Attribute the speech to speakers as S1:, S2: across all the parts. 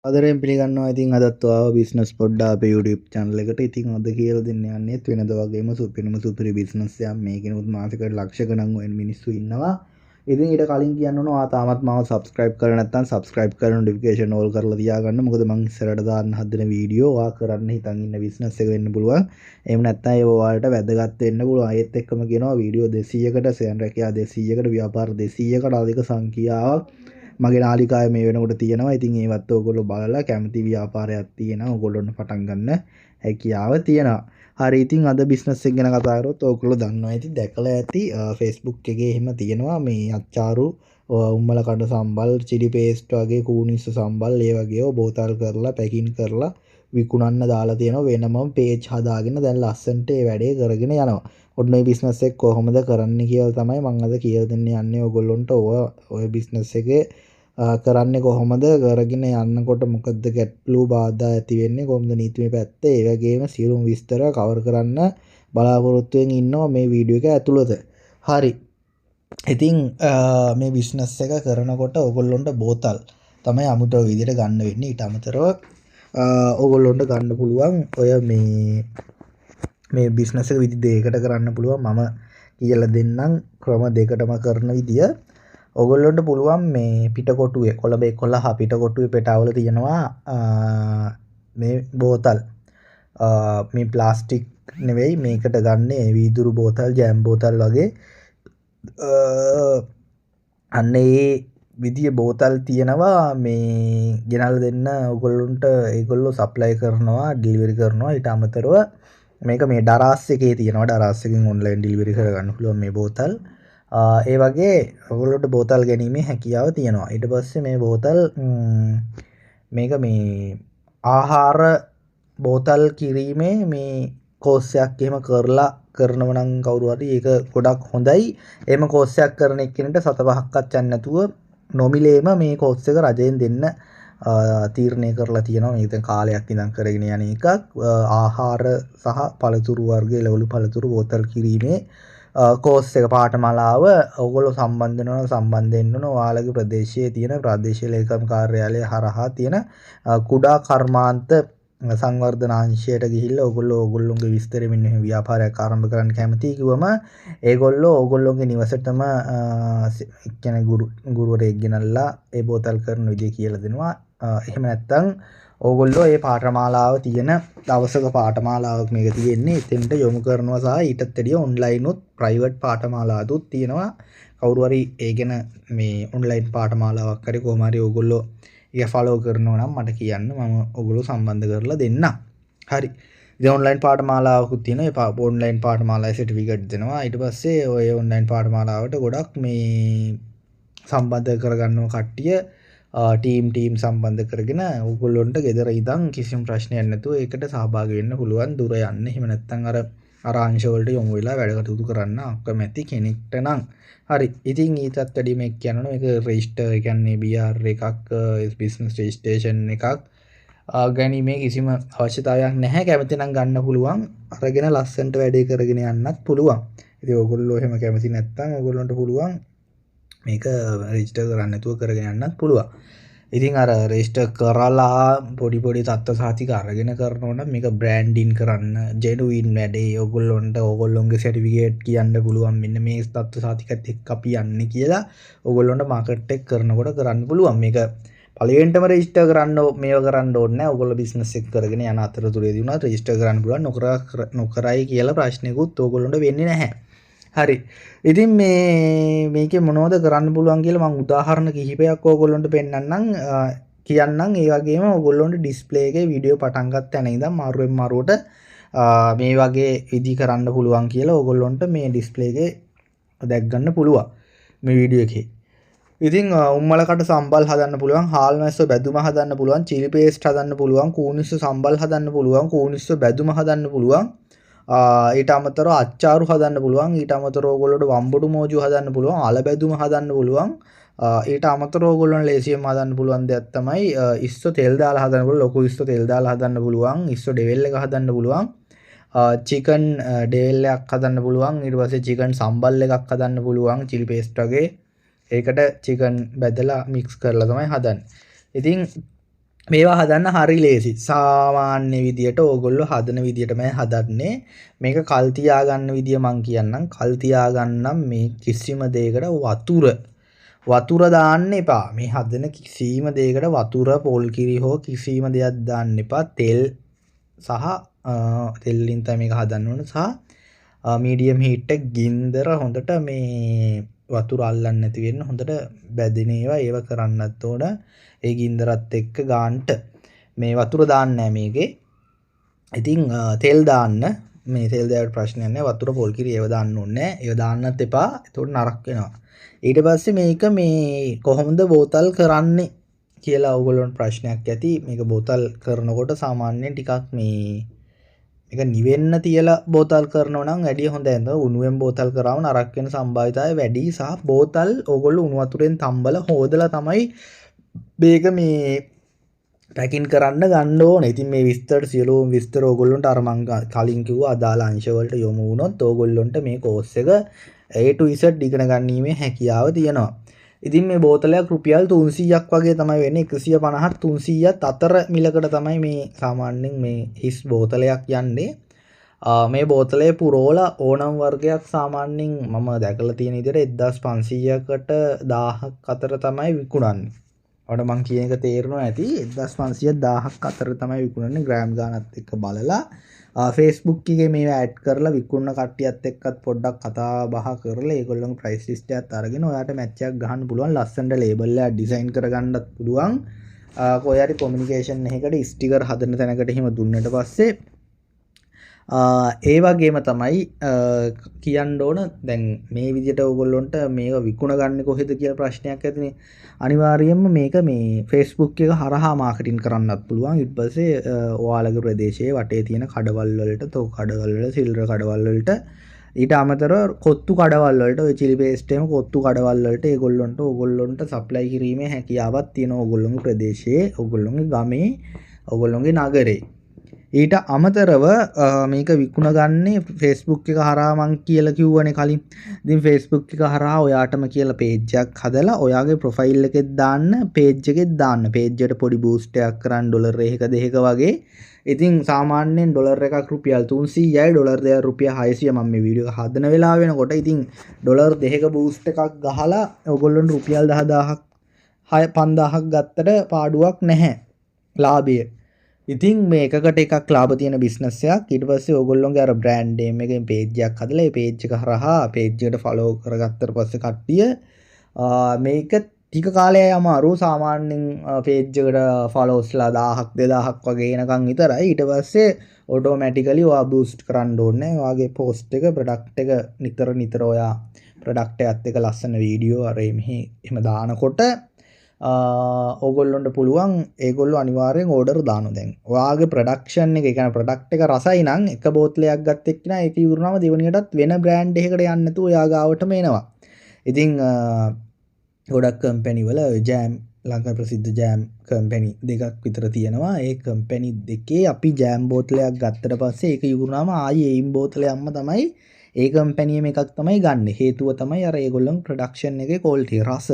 S1: ආදරයෙන් පිළිගන්නවා. ඉතින් අදත් ඔයාව බිස්නස් පොඩ්ඩක් අපේ YouTube channel එකට. ඉතින් අද කියලා දෙන්න යන්නේ වෙනද වගේම සුපිරි බිස්නස් එකක්. මේකිනුත් මාසෙකට ලක්ෂ ගණන් වෙන මිනිස්සු ඉන්නවා. ඉතින් ඊට කලින් කියන්න ඕන ඔයා තාමත් මාව subscribe කරලා නැත්නම් subscribe කරලා notification all කරලා තියාගන්න. මොකද මම ඉස්සරහට දාන්න හදන වීඩියෝ ඔයා කරන්න හිතන් ඉන්න බිස්නස් එක වෙන්න පුළුවන්. එහෙම නැත්නම් ඒ ඔයාලට වැදගත් වෙන්න පුළුවන්. ඒත් එක්කම කියනවා වීඩියෝ 200කට සෙන් රැකියා 200කට ව්‍යාපාර 200කට අධික සංඛ්‍යාවක් මගේ නාලිකාවේ මේ වෙනකොට තියෙනවා. ඉතින් ඒවත් ඔයගොල්ලෝ බලලා කැමති ව්‍යාපාරයක් තියෙනවා ඔයගොල්ලොන්ට පටන් ගන්න හැකියාව තියෙනවා. හරි ඉතින් අද බිස්නස් එක ගැන කතා කරොත් ඔයගොල්ලෝ දන්නවා ඇති දැකලා ඇති Facebook එකේ එහෙම තියෙනවා මේ අච්චාරු උම්මල කඩ සම්බල් චිලි පේස්ට් වගේ කූනිස්ස සම්බල් ඒ වගේ බෝතල් කරලා පැකින් කරලා විකුණන්න දාලා තියෙනවා. වෙනම පේජ් හදාගෙන දැන් ලස්සනට ඒ වැඩේ කරගෙන යනවා. ඔන්න ඔය බිස්නස් එක කොහොමද කරන්න කියලා තමයි මම අද කියලා දෙන්න යන්නේ ඔයගොල්ලන්ට. ඔය බිස්නස් එකේ කරන්නේ කොහොමද කරගෙන යන්නකොට මොකද්ද ගැටලු බාධා ඇති වෙන්නේ කොහොමද නීතිමය පැත්ත ඒ වගේම සියලුම විස්තර කවර් කරන්න බලාපොරොත්තු වෙමින් ඉන්නවා මේ වීඩියෝ එක ඇතුළත. හරි. ඉතින් මේ බිස්නස් එක කරනකොට ඔයගොල්ලොන්ට බෝතල් තමයි අමුතව විදිහට ගන්න වෙන්නේ. ඊට අමතරව ඔයගොල්ලොන්ට ගන්න පුළුවන් ඔය මේ බිස්නස් එක විදි දෙකකට කරන්න පුළුවන්. මම කියලා දෙන්නම් ක්‍රම දෙකටම කරන විදිය. ඔයගොල්ලොන්ට පුළුවන් මේ පිටකොටුවේ කොළඹ 11 පිටකොටුවේ පෙටාවල තියෙනවා මේ බෝතල්. මේ ප්ලාස්ටික් නෙවෙයි මේකට ගන්න වීදුරු බෝතල් ජෑම් බෝතල් වගේ අන්න ඒ විදිය බෝතල් තියෙනවා මේ ගෙනල්ලා දෙන්න ඔයගොල්ලොන්ට ඒගොල්ලෝ සප්ලයි කරනවා ඩෙලිවරි කරනවා. ඊට අමතරව මේක මේ ඩරාස් එකේ තියෙනවා. ඩරාස් එකෙන් ඔන්ලයින් ඩෙලිවරි කරගන්න පුළුවන් මේ බෝතල්. ඒ වගේ ඔයගොල්ලොන්ට බෝතල් ගැනීමේ හැකියාව තියෙනවා. ඊට පස්සේ මේ බෝතල් මේක මේ ආහාර බෝතල් කිරීමේ මේ කෝස් එකක් එහෙම කරලා කරනව නම් කවුරු හරි ඒක ගොඩක් හොඳයි. එහෙම කෝස් එකක් කරන එක්කෙනෙක්ට 7-5ක්වත් යන්න නැතුව නොමිලේම මේ කෝස් එක රජයෙන් දෙන්න තීරණය කරලා තියෙනවා. මේක දැන් කාලයක් ඉඳන් කරගෙන යන එකක්. ආහාර සහ පළතුරු වර්ග එළවලු පළතුරු බෝතල් කිරීමේ කෝස් එක පාඨමාලාව ඔයගොල්ලෝ සම්බන්ධ වෙනවා සම්බන්ධ වෙන්න ඕන. ඔයාලගේ ප්‍රදේශයේ තියෙන ප්‍රාදේශීය ලේකම් කාර්යාලය හරහා තියෙන කුඩා කර්මාන්ත සංවර්ධනාංශයට ගිහිල්ලා ඔයගොල්ලෝගේ විස්තරෙ මෙන්න මෙහෙම ව්‍යාපාරයක් ආරම්භ කරන්න කැමතියි කිව්වම ඒගොල්ලෝ ඔයගොල්ලෝගේ නිවසටම කියන්නේ ගුරුවරයෙක් ගෙනල්ලා ඒ බෝතල් කරන විදිය කියලා දෙනවා. එහෙම නැත්නම් ඕගොල්ලෝ මේ පාඨමාලාව තියෙන දවසක පාඨමාලාවක් මේක තියෙන්නේ එතෙන්ට යොමු කරනවා සහ ඊටත් වැඩිය ඔන්ලයින් උත් ප්‍රයිවට් පාඨමාලාවකුත් තියෙනවා. කවුරු හරි ඒ ගැන මේ ඔන්ලයින් පාඨමාලාවක් හරි කොහොම හරි ඕගොල්ලෝ ඒක ෆලෝ කරනවා නම් මට කියන්න මම ඕගොල්ලෝ සම්බන්ධ කරලා දෙන්නම්. හරි. ඉතින් ඔන්ලයින් පාඨමාලාවකුත් තියෙනවා. ඒ ඔන්ලයින් පාඨමාලාවේ සර්ටිෆිකේට් දෙනවා. ඊට පස්සේ ඔය ඔන්ලයින් පාඨමාලාවට ගොඩක් මේ සම්බන්ධ කරගන්නව කට්ටිය ටීම් සම්බන්ධ කරගෙන ඔයගොල්ලොන්ට ගෙදර ඉඳන් කිසිම ප්‍රශ්නයක් නැතුව ඒකට සහභාගී වෙන්න පුළුවන්. දුර යන්න එහෙම නැත්නම් අර අංශ වලට යොමු වෙලා වැඩ කටයුතු කරන්න අකමැති කෙනෙක්ට නම් හරි. ඉතින් ඊටත් වැඩි මේක කියනවා මේක රෙජිස්ටර් ඒ කියන්නේ BR එකක් බිස්නස් රෙජිස්ට්‍රේෂන් එකක් ගැනීමේ කිසිම අවශ්‍යතාවයක් නැහැ. කැමති නම් ගන්න පුළුවන්. අරගෙන ලස්සනට වැඩේ කරගෙන යන්නත් පුළුවන්. ඉතින් ඔයගොල්ලෝ එහෙම කැමති නැත්නම් ඔයගොල්ලන්ට පුළුවන් මේක රෙජිස්ටර් කරන්න නැතුව කරගෙන යන්නත් පුළුවන්. ඉතින් අර රෙජිස්ටර් කරලා පොඩි තත්ත්ව සාතික අරගෙන කරනවා නම් මේක බ්‍රෑන්ඩින් කරන්න ජෙනුයින් වැඩේ ඕගොල්ලොන්ගේ සර්ටිෆිකේට් කියන්න පුළුවන් මෙන්න මේ තත්ත්ව සාතිකත් එක්ක අපි යන්නේ කියලා ඕගොල්ලොන්ට මාකට් එක කරනකොට කරන්න පුළුවන්. මේක පළවෙනිටම රෙජිස්ටර් කරන්න මේව කරන්න ඕනේ නැහැ. ඔයගොල්ලෝ බිස්නස් එක කරගෙන යන අතරතුරේදී උනා රෙජිස්ටර් කරන්න පුළුවන්. නොකරයි කියලා ප්‍රශ්නයකුත් ඕගොල්ලොන්ට වෙන්නේ නැහැ. හරි. ඉතින් මේකේ මොනවද කරන්න පුළුවන් කියලා මම උදාහරණ කිහිපයක් ඕගොල්ලන්ට පෙන්නන්නම් කියන්නම්. ඒ වගේම ඕගොල්ලන්ට ඩිස්ප්ලේ එකේ වීඩියෝ පටන් ගන්න තැන ඉඳන් මාරුවෙන් මාරුවට මේ වගේ විදි කරන්න පුළුවන් කියලා ඕගොල්ලන්ට මේ ඩිස්ප්ලේ එකේ දැක් ගන්න පුළුවන් මේ වීඩියෝ එකේ. ඉතින් උම්මලකට සම්බල් හදන්න පුළුවන්, හාල් මැස්ස බැදුම හදන්න පුළුවන්, චිලි පේස්ට් හදන්න පුළුවන්, කූනිස්ස සම්බල් හදන්න පුළුවන්, කූනිස්ස බැදුම හදන්න පුළුවන්. ඊට අමතරව අච්චාරු හදන්න පුළුවන්. ඊට අමතරව ඕගොල්ලෝට වම්බඩු මෝජු හදන්න පුළුවන්. අල බැදුම හදන්න පුළුවන්. ඊට අමතරව ඕගොල්ලන්ට ලේසියෙන් හදන්න පුළුවන් දෙයක් තමයි ඉස්සෝ තෙල් දාලා හදන්න පුළුවන්. ලොකු ඉස්සෝ තෙල් දාලා හදන්න පුළුවන්. ඉස්සෝ ඩෙවල් එක හදන්න පුළුවන්. චිකන් ඩෙවල් එකක් හදන්න පුළුවන්. ඊට පස්සේ චිකන් සම්බල් එකක් හදන්න පුළුවන්. චිලි පේස්ට් වගේ. ඒකට චිකන් බැදලා මික්ස් කරලා තමයි හදන්නේ. ඉතින් මේවා හදන්න හරි ලේසි. සාමාන්‍ය විදියට ඕගොල්ලෝ හදන විදියටමයි හදන්නේ. මේක කල් තියාගන්න විදිය මං කියන්නම්. කල් තියාගන්නම් මේ කිසිම දෙයකට වතුර දාන්න එපා. මේ හදන කිසිම දෙයකට වතුර, පොල් කිරි හෝ කිසිම දෙයක් දාන්න එපා. තෙල් සහ තෙල් වලින් තමයි මේක හදන්න ඕන සහ මීඩියම් හීට් එක ගින්දර හොඳට මේ වතුර අල්ලන්නේ නැති වෙන්න හොඳට බැදින ඒව කරන්නත් ඕන. ඒ ගින්දරත් එක්ක ගාන්ට මේ වතුර දාන්න නෑ මේකේ. ඉතින් තෙල් දාන්න. මේ තෙල් දාවට ප්‍රශ්නයක් නෑ. වතුර පොල් කිරි ඒව දාන්න ඕනේ නෑ. ඒව දාන්නත් එපා. ඒතකොට නරක වෙනවා. ඊට පස්සේ මේක මේ කොහොමද බෝතල් කරන්නේ කියලා ඔයගොල්ලන්ට ප්‍රශ්නයක් ඇති. මේක බෝතල් කරනකොට සාමාන්‍යයෙන් ටිකක් මේක නිවෙන්න තියලා බෝතල් කරනවා නම් වැඩිය හොඳයි. උණුවෙන් බෝතල් කරාම නරක වෙන සම්භාවිතය වැඩි සහ බෝතල් ඕගොල්ලෝ උණු වතුරෙන් තම්බලා හොදලා තමයි මේක මේ පැකින් කරන්න ගන්න ඕනේ. ඉතින් මේ සියලුම විස්තර ඕගොල්ලන්ට අර මං කලින් කිව්වා අදාළ අංශ වලට යොමු වුණොත් ඕගොල්ලන්ට මේ කෝස් එක A to Z ඉගෙන ගැනීමේ හැකියාව තියෙනවා. ඉතින් මේ බෝතලයක් රුපියල් 300ක් වගේ තමයි වෙන්නේ. 150ත් 300ත් අතර මිලකට තමයි මේ සාමාන්‍යයෙන් මේ හිස් බෝතලයක් යන්නේ. මේ බෝතලේ පුරෝලා ඕනම් වර්ගයක් සාමාන්‍යයෙන් මම දැකලා තියෙන විදිහට 1500කට 1000ක් අතර තමයි විකුණන්නේ. ඔන්න මං කියන එක තේරෙනවා ඇති. 1500 1000ක් අතර තමයි විකුණන්නේ ග්‍රෑම් ගානත් එක්ක බලලා. Facebook එකේ මේවා ඇඩ් කරලා විකුණන කට්ටියත් එක්කත් පොඩ්ඩක් කතා බහ කරලා ඒගොල්ලෝගේ ප්‍රයිස් ලිස්ට් එකත් අරගෙන ඔයාට මැච් එකක් ගහන්න පුළුවන්. ලස්සනට ලේබල් එකක් ඩිසයින් කරගන්නත් පුළුවන්. කොහේ හරි කොමියුනිකේෂන් එකකට ස්ටිකර් හදන තැනකට එහෙම දුන්නට පස්සේ ඒ වගේම තමයි කියන්න ඕන දැන් මේ විදිහට ඔයගොල්ලන්ට මේක විකුණ ගන්න කොහෙද කියලා ප්‍රශ්නයක් ඇතිනේ. අනිවාර්යයෙන්ම මේක මේ Facebook එක හරහා මාකටිං කරන්නත් පුළුවන්. ඊට පස්සේ ඔයාලගේ ප්‍රදේශයේ වටේ තියෙන කඩවල් වලට, තෝ කඩවල් වල, සිල්වර් කඩවල් වලට ඊට අමතරව කොත්තු කඩවල් වලට ඔය චිලි පේස්ට් එහෙම කොත්තු කඩවල් වලට ඕගොල්ලන්ට සප්ලයි කිරීමේ හැකියාවක් තියෙනවා. ඕගොල්ලෝගේ ප්‍රදේශයේ, ඕගොල්ලෝගේ ගමේ, ඕගොල්ලෝගේ නගරේ. ඊට අමතරව මේක විකුණගන්නේ Facebook එක හරහා මං කියලා කිව්වනේ කලින්. ඉතින් Facebook එක හරහා ඔයාටම කියලා page එකක් හදලා ඔයාගේ profile එකෙත් දාන්න, page එකෙත් දාන්න. page එකට පොඩි boost එකක් කරන් ඩොලර් 1 2 වගේ. ඉතින් සාමාන්‍යයෙන් ඩොලර් එකක් රුපියල් 300යි, ඩොලර් දෙකක් රුපියල් 600. මම මේ වීඩියෝ එක හදන වෙලාව වෙනකොට ඉතින් ඩොලර් 2ක boost එකක් ගහලා ඔයගොල්ලන්ට රුපියල් 10000ක් 5000ක් ගත්තට පාඩුවක් නැහැ ලාභය. ඉතින් මේකකට එකක් ලාභ තියෙන බිස්නස් එකක්. ඊට පස්සේ ඕගොල්ලෝගේ අර බ්‍රෑන්ඩ් නේම් එකෙන් page එකක් හදලා ඒ page එක හරහා page එකට follow කරගත්තට පස්සේ කට්ටිය මේක ටික කාලයයි අමාරු. සාමාන්‍යයෙන් page එකට followsලා 1000ක් 2000ක් වගේ එනකන් විතරයි. ඊට පස්සේ automatically ඔයා boost කරන්න ඕනේ. ඔයාගේ post එක, product එක නිතර ඔයා product එකත් එක්ක ලස්සන වීඩියෝ අර එහෙම දානකොට ඕගොල්ලොන්ට පුළුවන් ඒගොල්ලෝ අනිවාර්යෙන් ඕඩර් දානවා. දැන් ඔයාගේ ප්‍රොඩක්ෂන් එක, ඒ කියන්නේ ප්‍රොඩක්ට් එක රසයි නම් එක බෝතලයක් ගත්තෙක් නා ඒක ඉවරනම දෙවෙනියටත් වෙන බ්‍රෑන්ඩ් එකකට යන්න නැතුව ඔයා ගාවටම එනවා. ඉතින් ගොඩක් කම්පැනි වල ජෑම්, ලංකාවේ ප්‍රසිද්ධ ජෑම් කම්පැනි දෙකක් විතර තියෙනවා. ඒ කම්පැනි දෙකේ අපි ජෑම් බෝතලයක් ගත්තට පස්සේ ඒක ඉවරනම ආයේ ඒයින් බෝතලයක්ම තමයි ඒ කම්පැනියම එකක් තමයි ගන්න. හේතුව තමයි අර ඒගොල්ලන් ප්‍රොඩක්ෂන් එකේ ක්වොලිටි, රස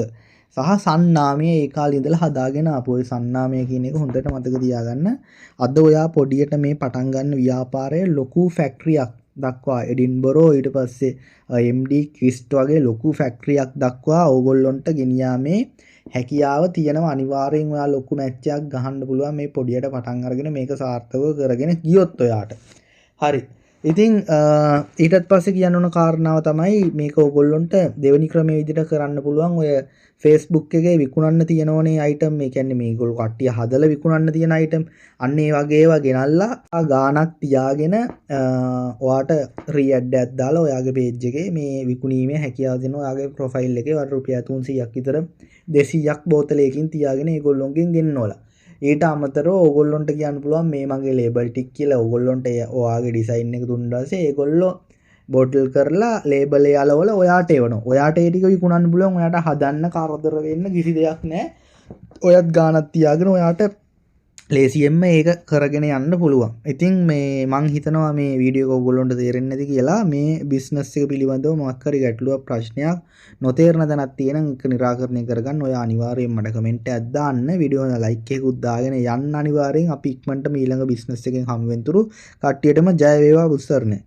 S1: සහ සන්නාමය ඒ කාලේ ඉඳලා හදාගෙන ආපු ඔය සන්නාමය කියන එක හොඳට මතක තියාගන්න. අද ඔයා පොඩියට මේ පටන් ගන්න ව්‍යාපාරයේ ලොකු ෆැක්ටරියක් දක්වා එඩින්බරෝ, ඊට පස්සේ MD ක්‍රිස්ට් වගේ ලොකු ෆැක්ටරියක් දක්වා ඕගොල්ලොන්ට ගෙනියාමේ හැකියාව තියෙනවා. අනිවාර්යෙන් ඔයා ලොකු මැච් එකක් ගහන්න පුළුවන් මේ පොඩියට පටන් අරගෙන මේක සාර්ථකව කරගෙන ගියොත් ඔයාට. හරි. ඉතින් ඊටත් පස්සේ කියන්න ඕන කාරණාව තමයි මේක ඕගොල්ලොන්ට දෙවෙනි ක්‍රමයේ විදිහට කරන්න පුළුවන්. ඔය Facebook එකේ විකුණන්න තියෙනෝනේ අයිටම්, ඒ කියන්නේ මේගොල්ලෝ කට්ටිය හදලා විකුණන්න තියෙන අයිටම්, අන්න ඒ වගේ ඒවා ගෙනල්ලා ගාණක් තියාගෙන ඔයාට රීඇඩ් එකක් දාලා ඔයාගේ page එකේ මේ විකුණීමේ හැකියාව දෙන ඔයාගේ profile එකේ වර රුපියල් 300ක් විතර 200ක් බෝතලයකින් තියාගෙන ඒගොල්ලොන්ගෙන් ගෙන්නවලා. ඊට අමතරව ඕගොල්ලොන්ට කියන්න පුළුවන් මේ මගේ ලේබල් ටික කියලා. ඕගොල්ලොන්ට ඔයාගේ ඩිසයින් එක දුන්නා ඊපස්සේ ඒගොල්ලෝ බෝටල් කරලා ලේබල් එක අලවල ඔයාට එවනවා. ඔයාට ඒ ටික විකුණන්න පුළුවන්. ඔයාට හදන්න කරදර වෙන්න කිසි දෙයක් නැහැ. ඔයත් ගානක් තියාගෙන ඔයාට ලේසියෙන්ම ඒක කරගෙන යන්න පුළුවන්. ඉතින් මේ මං හිතනවා මේ වීඩියෝ එක ඔයගොල්ලන්ට තේරෙන්නේ නැති කියලා. මේ බිස්නස් එක පිළිබඳව මොකක් හරි ගැටලුවක් ප්‍රශ්නයක් නොතේරෙන තැනක් තියෙනම් ඒක निराකරණය කරගන්න ඔය අනිවාර්යයෙන් මට කමෙන්ට් එකක් දාන්න. වීඩියෝ එක ලයික් එකකුත් දාගෙන යන්න අනිවාර්යෙන් අපි ඉක්මනට ඊළඟ බිස්නස් එකෙන් හමු වෙනතුරු කට්ටියටම ජය වේවා උත්සරණය.